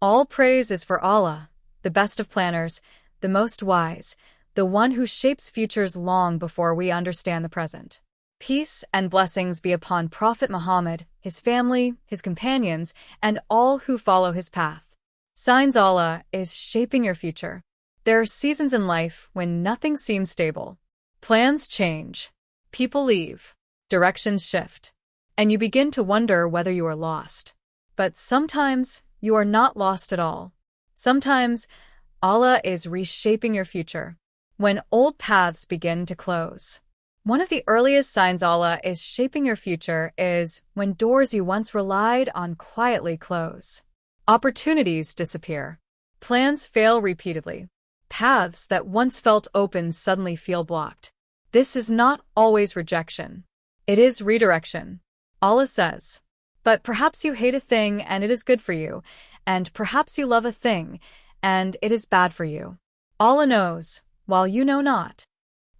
All praise is for Allah, the best of planners, the most wise, the one who shapes futures long before we understand the present. Peace and blessings be upon Prophet Muhammad, his family, his companions, and all who follow his path. Signs Allah is shaping your future. There are seasons in life when nothing seems stable. Plans change, people leave, directions shift, and you begin to wonder whether you are lost. But sometimes you are not lost at all. Sometimes Allah is reshaping your future. When old paths begin to close. One of the earliest signs Allah is shaping your future is when doors you once relied on quietly close. Opportunities disappear. Plans fail repeatedly. Paths that once felt open suddenly feel blocked. This is not always rejection. It is redirection. Allah says, "But perhaps you hate a thing and it is good for you, and perhaps you love a thing and it is bad for you. Allah knows, while you know not."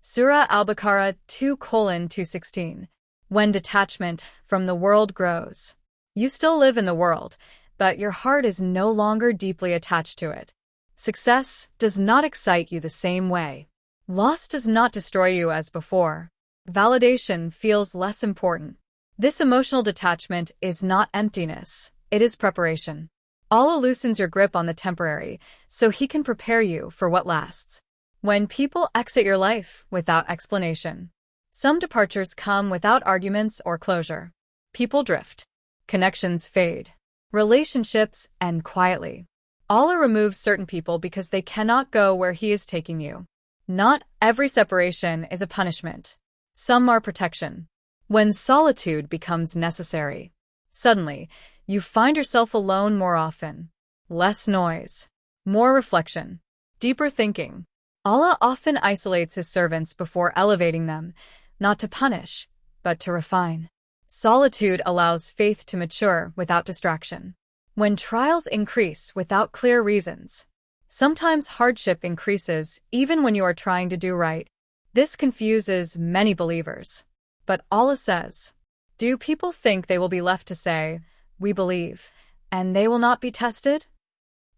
Surah Al-Baqarah 2:216. When detachment from the world grows. You still live in the world, but your heart is no longer deeply attached to it. Success does not excite you the same way. Loss does not destroy you as before. Validation feels less important. This emotional detachment is not emptiness, it is preparation. Allah loosens your grip on the temporary, so He can prepare you for what lasts. When people exit your life without explanation. Some departures come without arguments or closure. People drift. Connections fade. Relationships end quietly. Allah removes certain people because they cannot go where He is taking you. Not every separation is a punishment. Some are protection. When solitude becomes necessary. Suddenly, you find yourself alone more often. Less noise. More reflection. Deeper thinking. Allah often isolates His servants before elevating them, not to punish, but to refine. Solitude allows faith to mature without distraction. When trials increase without clear reasons. Sometimes hardship increases even when you are trying to do right. This confuses many believers. But Allah says, "Do people think they will be left to say, 'We believe,' and they will not be tested?"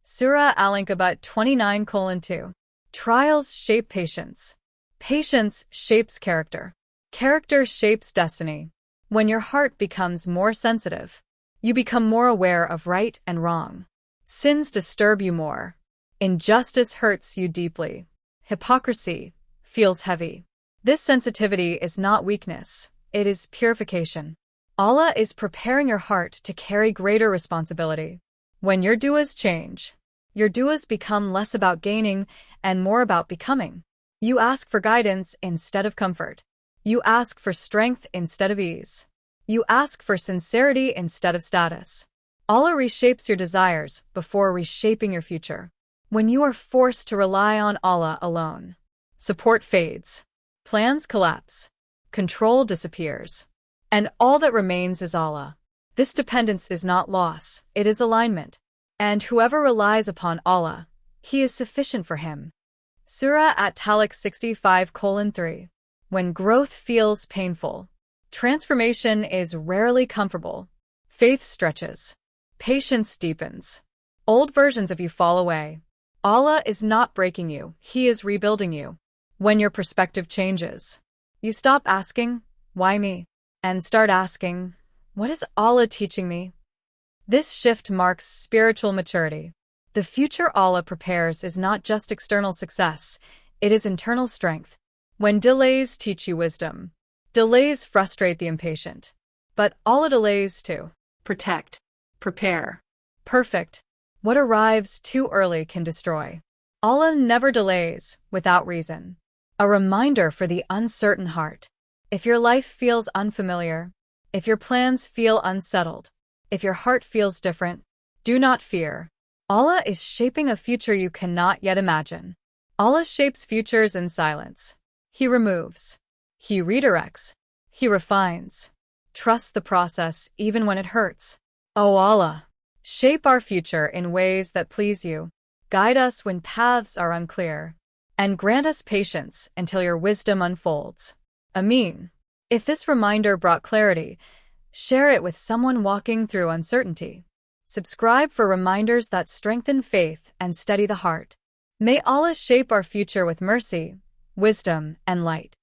Surah Al-Ankabut 29:2. Trials shape patience. Patience shapes character. Character shapes destiny. When your heart becomes more sensitive, you become more aware of right and wrong. Sins disturb you more. Injustice hurts you deeply. Hypocrisy feels heavy. This sensitivity is not weakness, it is purification. Allah is preparing your heart to carry greater responsibility. When your du'as change, your du'as become less about gaining and more about becoming. You ask for guidance instead of comfort. You ask for strength instead of ease. You ask for sincerity instead of status. Allah reshapes your desires before reshaping your future. When you are forced to rely on Allah alone, support fades. Plans collapse. Control disappears. And all that remains is Allah. This dependence is not loss, it is alignment. And whoever relies upon Allah, He is sufficient for him. Surah At-Talaq 65:3. When growth feels painful, transformation is rarely comfortable. Faith stretches. Patience deepens. Old versions of you fall away. Allah is not breaking you, He is rebuilding you. When your perspective changes, you stop asking, "Why me?" and start asking, "What is Allah teaching me?" This shift marks spiritual maturity. The future Allah prepares is not just external success, it is internal strength. When delays teach you wisdom, delays frustrate the impatient. But Allah delays to protect, prepare, perfect. What arrives too early can destroy. Allah never delays without reason. A reminder for the uncertain heart. If your life feels unfamiliar, if your plans feel unsettled, if your heart feels different, do not fear. Allah is shaping a future you cannot yet imagine. Allah shapes futures in silence. He removes. He redirects. He refines. Trust the process even when it hurts. O Allah, shape our future in ways that please you. Guide us when paths are unclear. And grant us patience until your wisdom unfolds. Ameen. If this reminder brought clarity, share it with someone walking through uncertainty. Subscribe for reminders that strengthen faith and steady the heart. May Allah shape our future with mercy, wisdom, and light.